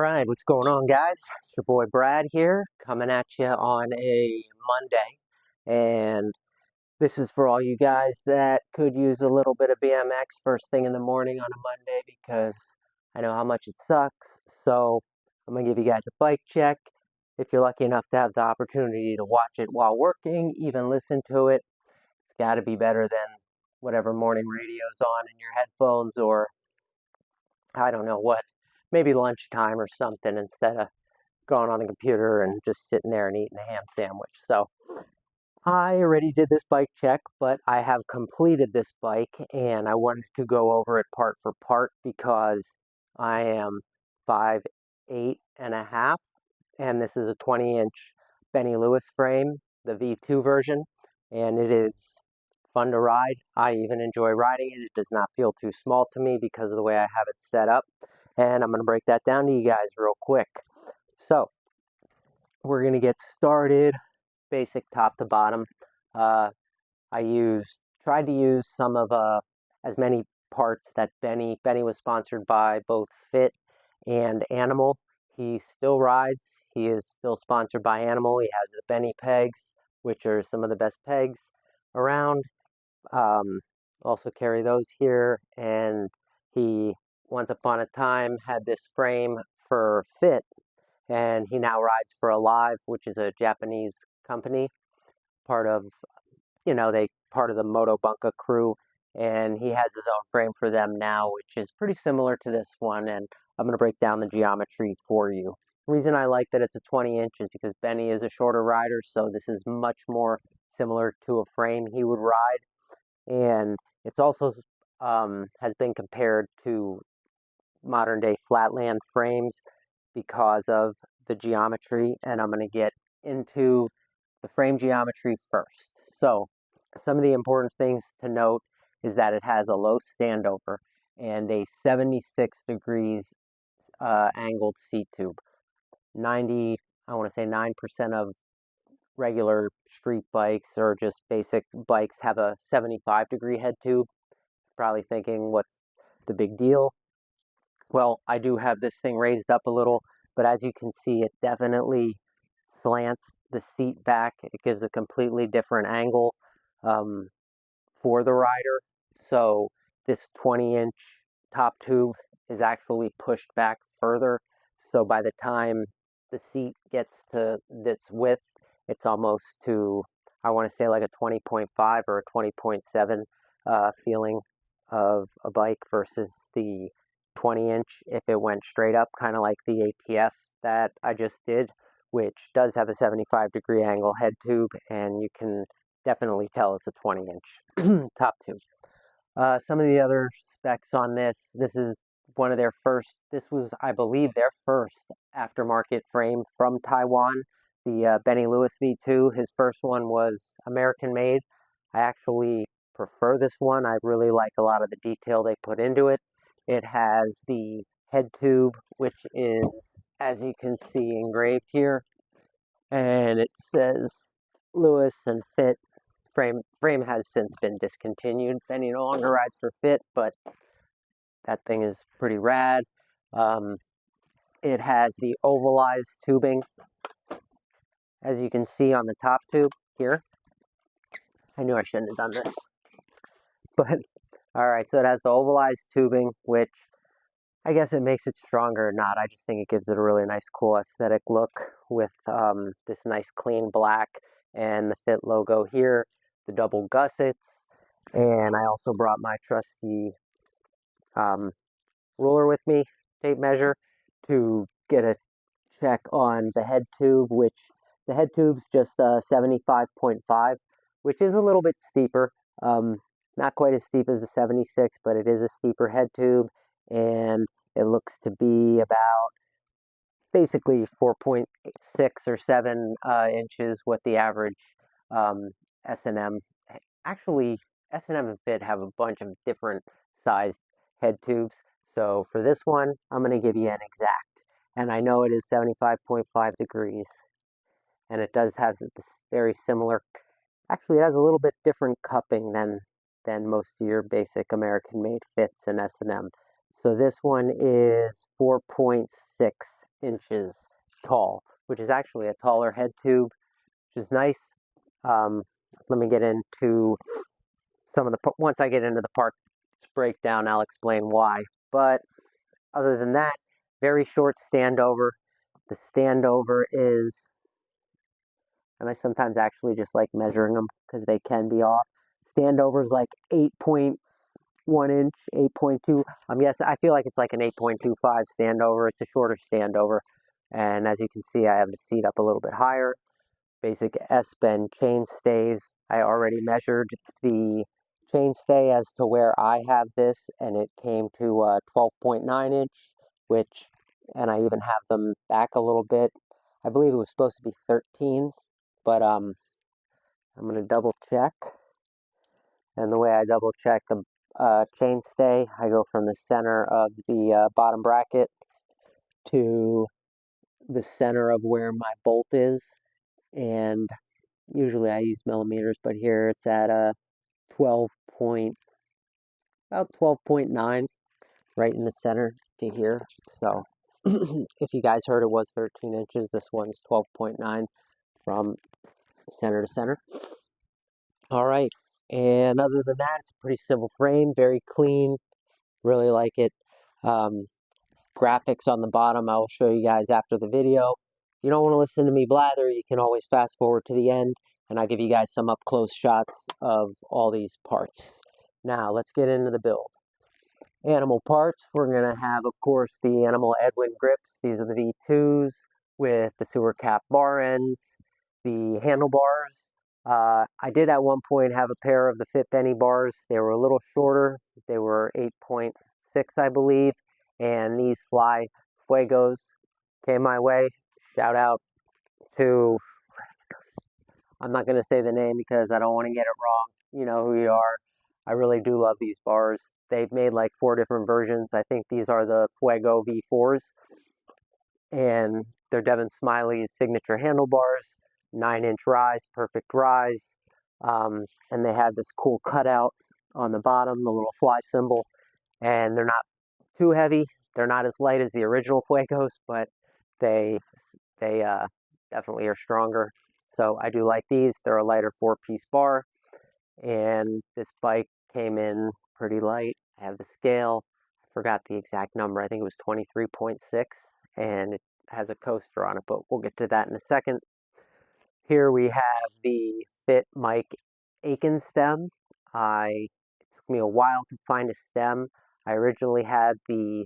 All right, what's going on, guys? It's your boy Brad here, coming at you on a Monday. And this is for all you guys that could use a little bit of BMX first thing in the morning on a Monday because I know how much it sucks. So I'm going to give you guys a bike check. If you're lucky enough to have the opportunity to watch it while working, even listen to it, it's got to be better than whatever morning radio's on in your headphones, or I don't know what, maybe lunchtime or something, instead of going on the computer and just sitting there and eating a ham sandwich. So I already did this bike check, but I have completed this bike and I wanted to go over it part for part because I am 5'8.5", and this is a 20-inch Benny Lewis frame, the V2 version, and it is fun to ride. I even enjoy riding it. It does not feel too small to me because of the way I have it set up. And I'm going to break that down to you guys real quick. So we're going to get started basic top to bottom. I tried to use some of as many parts that Benny was sponsored by both Fit and Animal. He still rides. He is still sponsored by Animal. He has the Benny pegs, which are some of the best pegs around. Also carry those here. And he once upon a time had this frame for Fit, and he now rides for Alive, which is a Japanese company, part of part of the Moto Bunka crew, and he has his own frame for them now, which is pretty similar to this one. And I'm going to break down the geometry for you. The reason I like that it's a 20 inch is because Benny is a shorter rider, so this is much more similar to a frame he would ride. And it's also has been compared to modern day flatland frames because of the geometry, and I'm going to get into the frame geometry first. So some of the important things to note is that it has a low standover and a 76 degrees angled seat tube. I want to say 9% of regular street bikes or just basic bikes have a 75-degree head tube. Probably thinking, what's the big deal? Well, I do have this thing raised up a little, but as you can see, it definitely slants the seat back. It gives a completely different angle for the rider. So this 20-inch top tube is actually pushed back further. So by the time the seat gets to this width, it's almost to, I want to say, like a 20.5 or a 20.7 feeling of a bike versus the 20-inch if it went straight up, kind of like the ATF that I just did, which does have a 75-degree angle head tube, and you can definitely tell it's a 20-inch top tube. Some of the other specs on this is one of their first, this was, I believe, their first aftermarket frame from Taiwan, the Benny Lewis V2. His first one was American made. I actually prefer this one. I really like a lot of the detail they put into it. It has the head tube, which is, as you can see, engraved here, and it says Lewis and Fit. Frame has since been discontinued. Benny no longer rides for Fit, but that thing is pretty rad. It has the ovalized tubing, as you can see on the top tube here. I knew I shouldn't have done this, but all right. So it has the ovalized tubing, which I guess it makes it stronger or not. I just think it gives it a really nice, cool aesthetic look with this nice clean black and the Fit logo here, the double gussets, and I also brought my trusty ruler with me, tape measure, to get a check on the head tube, which the head tube's just 75.5, which is a little bit steeper. Not quite as steep as the 76, but it is a steeper head tube, and it looks to be about basically 4.6 or 7 inches what the average S&M. Actually, S&M and Fit have a bunch of different sized head tubes. So for this one, I'm going to give you an exact. And I know it is 75.5 degrees. And it does have this very similar, actually it has a little bit different cupping than most of your basic American made Fits and S&M. So this one is 4.6 inches tall, which is actually a taller head tube, which is nice. Let me get into some of the, once I get into the parts breakdown, I'll explain why. But other than that, very short standover. The standover is, and I sometimes actually just like measuring them because they can be off. Standover is like 8.1 inch, 8.2. Yes, I feel like it's like an 8.25 standover. It's a shorter standover. And as you can see, I have the seat up a little bit higher. Basic S-bend chain stays. I already measured the chain stay as to where I have this, and it came to 12.9 inch, which, and I even have them back a little bit. I believe it was supposed to be 13, but I'm going to double check. And the way I double check the chain stay, I go from the center of the bottom bracket to the center of where my bolt is, and usually I use millimeters, but here it's at a 12.9 right in the center to here. So if you guys heard it was 13 inches, this one's 12.9 from center to center. All right, and other than that, it's a pretty simple frame, very clean, really like it. Graphics on the bottom I will show you guys after the video. If you don't want to listen to me blather, you can always fast forward to the end, and I'll give you guys some up close shots of all these parts. Now let's get into the build. Animal parts, we're going to have, of course, the Animal Edwin grips. These are the V2s with the sewer cap bar ends, the handlebars. I did at one point have a pair of the Fit Benny bars. They were a little shorter. They were 8.6, I believe. And these Fly Fuegos came my way. Shout out to, I'm not going to say the name because I don't want to get it wrong. You know who you are. I really do love these bars. They've made like 4 different versions. I think these are the Fuego V4s. And they're Devin Smiley's signature handlebars. 9-inch rise, perfect rise. And they have this cool cutout on the bottom, the little fly symbol. And they're not too heavy. They're not as light as the original Fuegos, but they definitely are stronger. So I do like these. They're a lighter 4-piece bar. And this bike came in pretty light. I have the scale. I forgot the exact number. I think it was 23.6, and it has a coaster on it, but we'll get to that in a second. Here we have the Fit Mike Aiken stem. It took me a while to find a stem. I originally had the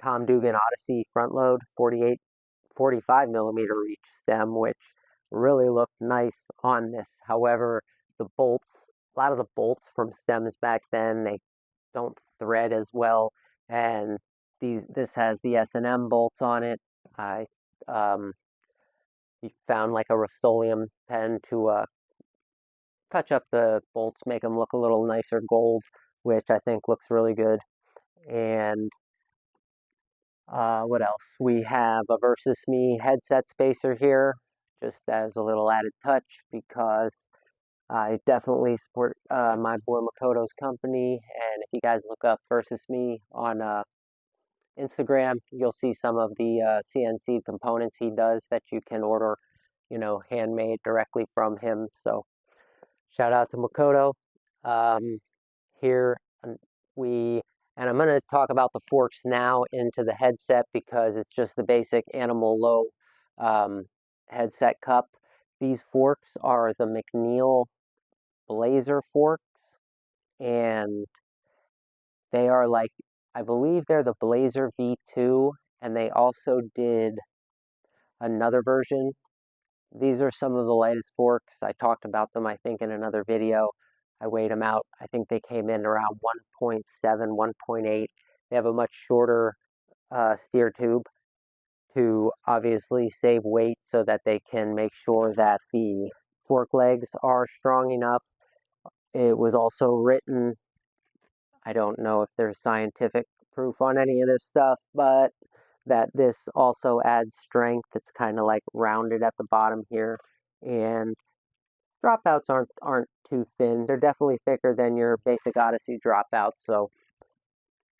Tom Dugan Odyssey front load 45 millimeter reach stem, which really looked nice on this. However, the bolts, a lot of the bolts from stems back then, they don't thread as well, and this has the S&M bolts on it. I found like a Rust-Oleum pen to touch up the bolts, make them look a little nicer gold, which I think looks really good. And what else? We have a Versus Me headset spacer here, just as a little added touch, because I definitely support my boy Makoto's company. And if you guys look up Versus Me on Instagram, you'll see some of the CNC components he does that you can order, you know, handmade directly from him. So shout out to Makoto. Here and I'm going to talk about the forks now into the headset because it's just the basic Animal Low headset cup. These forks are the McNeil Blazer forks, and they are like, I believe they're the Blazer V2, and they also did another version. These are some of the lightest forks. I talked about them, I think, in another video. I weighed them out. I think they came in around 1.7, 1.8. They have a much shorter steer tube to obviously save weight so that they can make sure that the fork legs are strong enough. It was also written, I don't know if there's scientific proof on any of this stuff, but that this also adds strength. It's kind of like rounded at the bottom here, and dropouts aren't too thin. They're definitely thicker than your basic Odyssey dropouts, so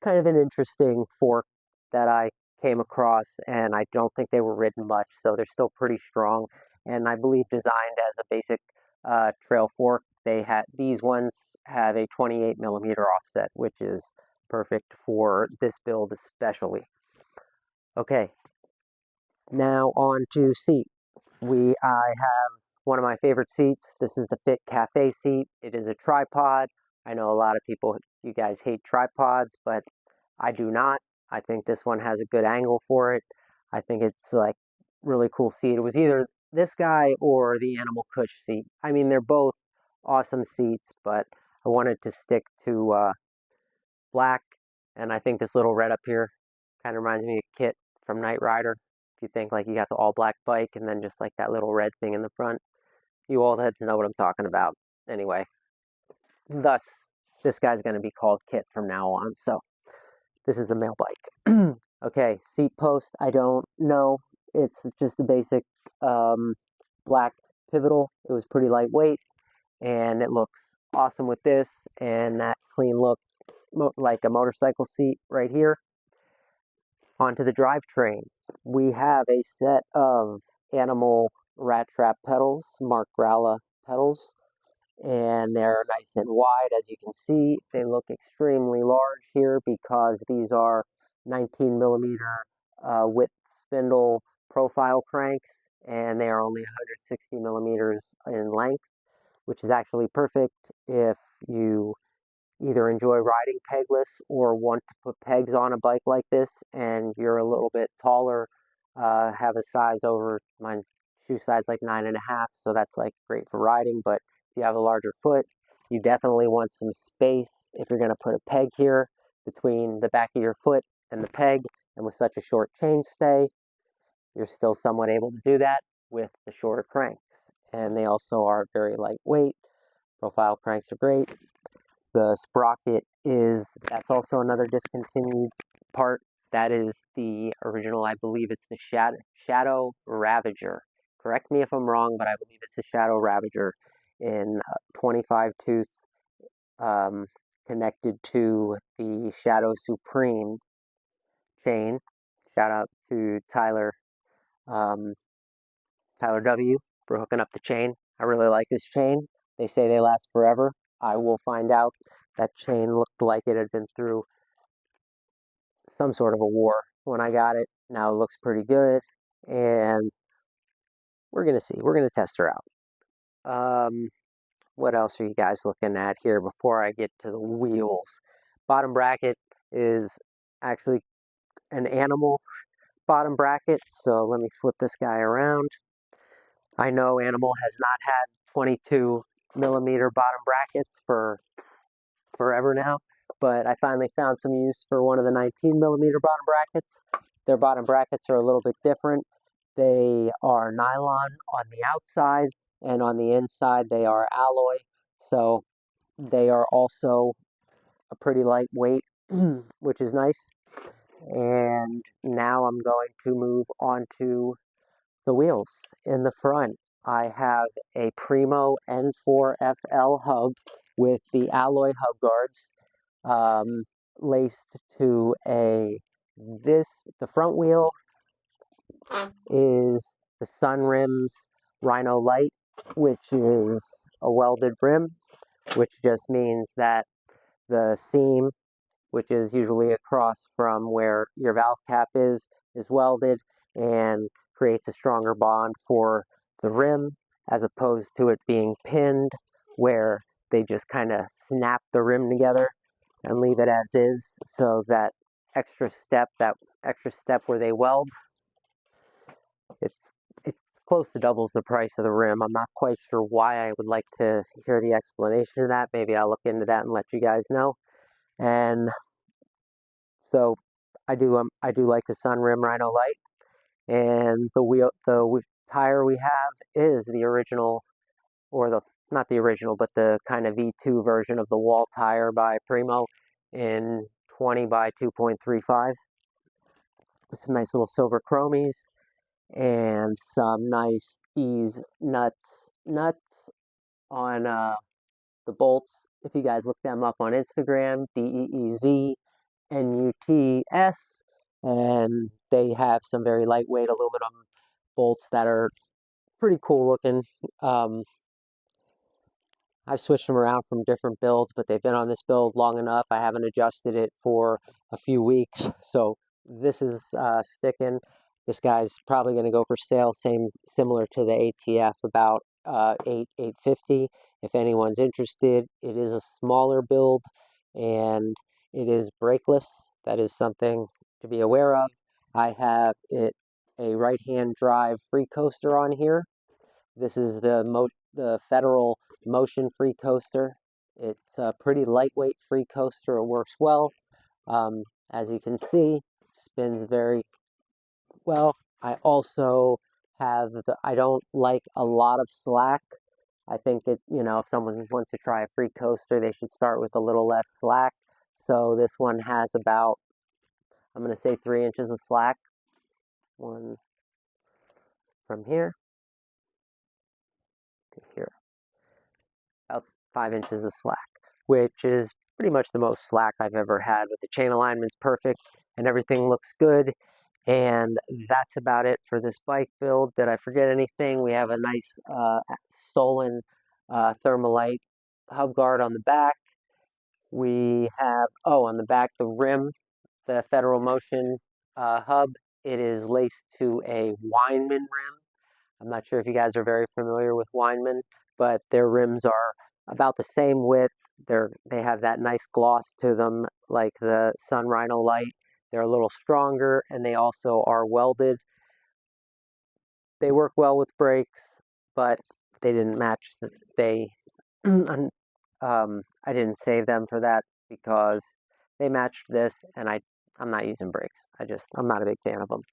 kind of an interesting fork that I came across, and I don't think they were ridden much, so they're still pretty strong. And I believe designed as a basic trail fork. These ones have a 28 millimeter offset, which is perfect for this build especially. Okay, now on to seat. I have one of my favorite seats. This is the Fit Cafe seat. It is a tripod. I know a lot of people, you guys hate tripods, but I do not. I think this one has a good angle for it. I think it's like really cool seat. It was either this guy or the Animal Cush seat. I mean, they're both awesome seats, but I wanted to stick to black. And I think this little red up here kind of reminds me of Kit from Knight Rider. If you think like you got the all black bike and then just like that little red thing in the front, you all had to know what I'm talking about. Anyway, thus, this guy's going to be called Kit from now on. So this is a male bike. Okay, seat post, I don't know. It's just a basic black pivotal. It was pretty lightweight, and it looks awesome with this and that clean look, like a motorcycle seat right here. Onto the drivetrain. We have a set of Animal Rat Trap pedals, Mark Gralla pedals, and they're nice and wide. As you can see, they look extremely large here because these are 19 millimeter width spindle profile cranks, and they are only 160 millimeters in length, which is actually perfect if you either enjoy riding pegless or want to put pegs on a bike like this and you're a little bit taller, have a size over, mine's shoe size like 9.5, so that's like great for riding. But if you have a larger foot, you definitely want some space if you're going to put a peg here between the back of your foot and the peg. And with such a short chainstay, you're still somewhat able to do that with the shorter cranks. And they also are very lightweight. Profile cranks are great. The sprocket that's also another discontinued part. That is the original, I believe it's the Shadow Ravager. Correct me if I'm wrong, but I believe it's the Shadow Ravager in 25 tooth, connected to the Shadow Supreme chain. Shout out to Tyler W for hooking up the chain. I really like this chain. They say they last forever. I will find out. That chain looked like it had been through some sort of a war when I got it. Now it looks pretty good, and we're going to see. We're going to test her out. What else are you guys looking at here before I get to the wheels? Bottom bracket is actually an Animal bottom bracket, so let me flip this guy around. I know Animal has not had 22 millimeter bottom brackets for forever now, but I finally found some use for one of the 19 millimeter bottom brackets. Their bottom brackets are a little bit different. They are nylon on the outside, and on the inside they are alloy, so they are also a pretty lightweight, which is nice. And now I'm going to move on to the wheels. In the front, I have a Primo N4FL hub with the alloy hub guards, laced to the front wheel is the Sunrims Rhino Light, which is a welded rim, which just means that the seam, which is usually across from where your valve cap is welded and creates a stronger bond for the rim, as opposed to it being pinned where they just kind of snap the rim together and leave it as is. So that extra step where they weld, it's close to doubles the price of the rim. I'm not quite sure why. I would like to hear the explanation of that. Maybe I'll look into that and let you guys know. And so I do like the Sunrim Rhino Light, and the tire we have is the original, or the not the original, but the kind of V2 version of the wall tire by Primo in 20 by 2.35. Some nice little silver chromies and some nice ease nuts on the bolts. If you guys look them up on Instagram, DEEZ NUTS, and they have some very lightweight aluminum bolts that are pretty cool looking. I've switched them around from different builds, but they've been on this build long enough. I haven't adjusted it for a few weeks, so this is sticking. This guy's probably going to go for sale, similar to the ATF, about $850. If anyone's interested, it is a smaller build and it is brakeless. That is something to be aware of. I have a right-hand drive free coaster on here. This is the Federal Motion free coaster. It's a pretty lightweight free coaster. It works well. As you can see, spins very well. I also have I don't like a lot of slack. I think that, if someone wants to try a free coaster, they should start with a little less slack. So this one has about, I'm going to say 3 inches of slack. One from here to here. About 5 inches of slack, which is pretty much the most slack I've ever had. With the chain alignment's perfect and everything looks good. And that's about it for this bike build. Did I forget anything? We have a nice Solon Thermalite hub guard on the back. We have, on the back, the rim, the Federal Motion hub. It is laced to a Weinmann rim. I'm not sure if you guys are very familiar with Weinmann, but their rims are about the same width. They have that nice gloss to them, like the Sun Rhino Light. They're a little stronger, and they also are welded. They work well with brakes, but they didn't match. I didn't save them for that because they matched this, and I'm not using brakes. I'm not a big fan of them.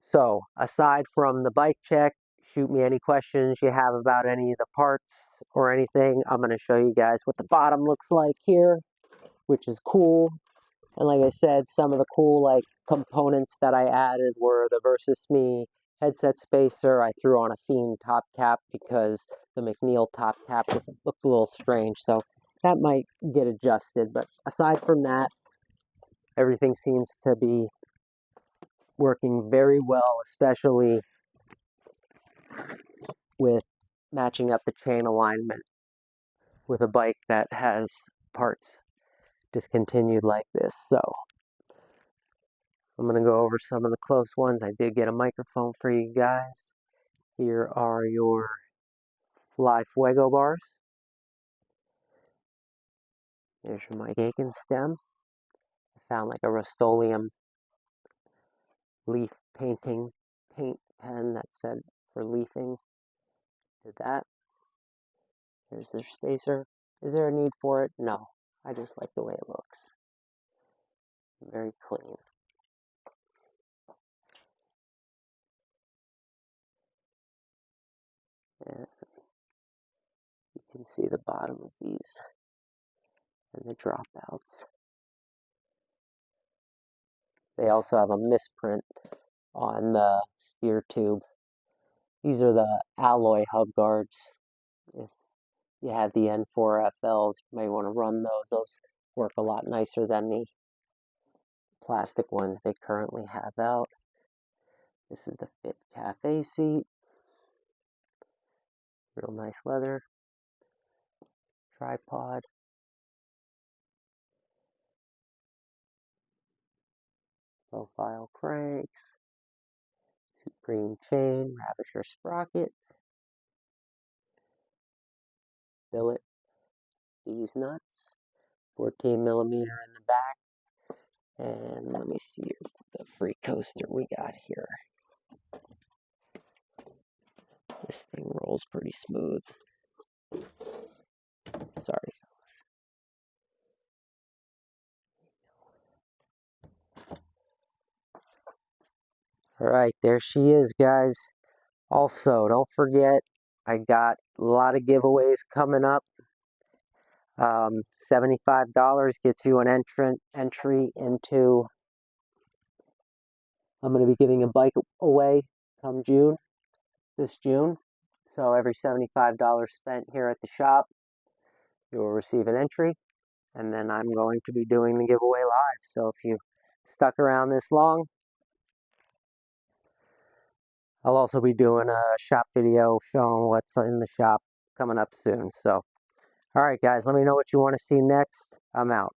So aside from the bike check, shoot me any questions you have about any of the parts or anything. I'm going to show you guys what the bottom looks like here, which is cool. And like I said, some of the cool components that I added were the Versus Me headset spacer. I threw on a Fiend top cap because the McNeil top cap looked a little strange. So that might get adjusted. But aside from that, everything seems to be working very well, especially with matching up the chain alignment with a bike that has parts discontinued like this. So I'm going to go over some of the close ones. I did get a microphone for you guys. Here are your Fly Fuego bars. There's your Mike Aiken stem. I found like a Rust-Oleum leaf paint pen that said for leafing. Did that. Here's their spacer. Is there a need for it? No. I just like the way it looks. Very clean. And you can see the bottom of these and the dropouts. They also have a misprint on the steer tube. These are the alloy hub guards. If you have the N4FLs, you may want to run those. Those work a lot nicer than the plastic ones they currently have out. This is the Fit Cafe seat. Real nice leather. Tripod. Profile cranks. Supreme chain. Ravisher sprocket. Billet. These nuts. 14 millimeter in the back. And let me see the free coaster we got here. This thing rolls pretty smooth. Sorry, fellas. Alright, there she is, guys. Also, don't forget, I got a lot of giveaways coming up. $75 gets you an entry into, I'm going to be giving a bike away come this June. So every $75 spent here at the shop, you will receive an entry. And then I'm going to be doing the giveaway live. So if you stuck around this long. I'll also be doing a shop video showing what's in the shop coming up soon. So, all right, guys, let me know what you want to see next. I'm out.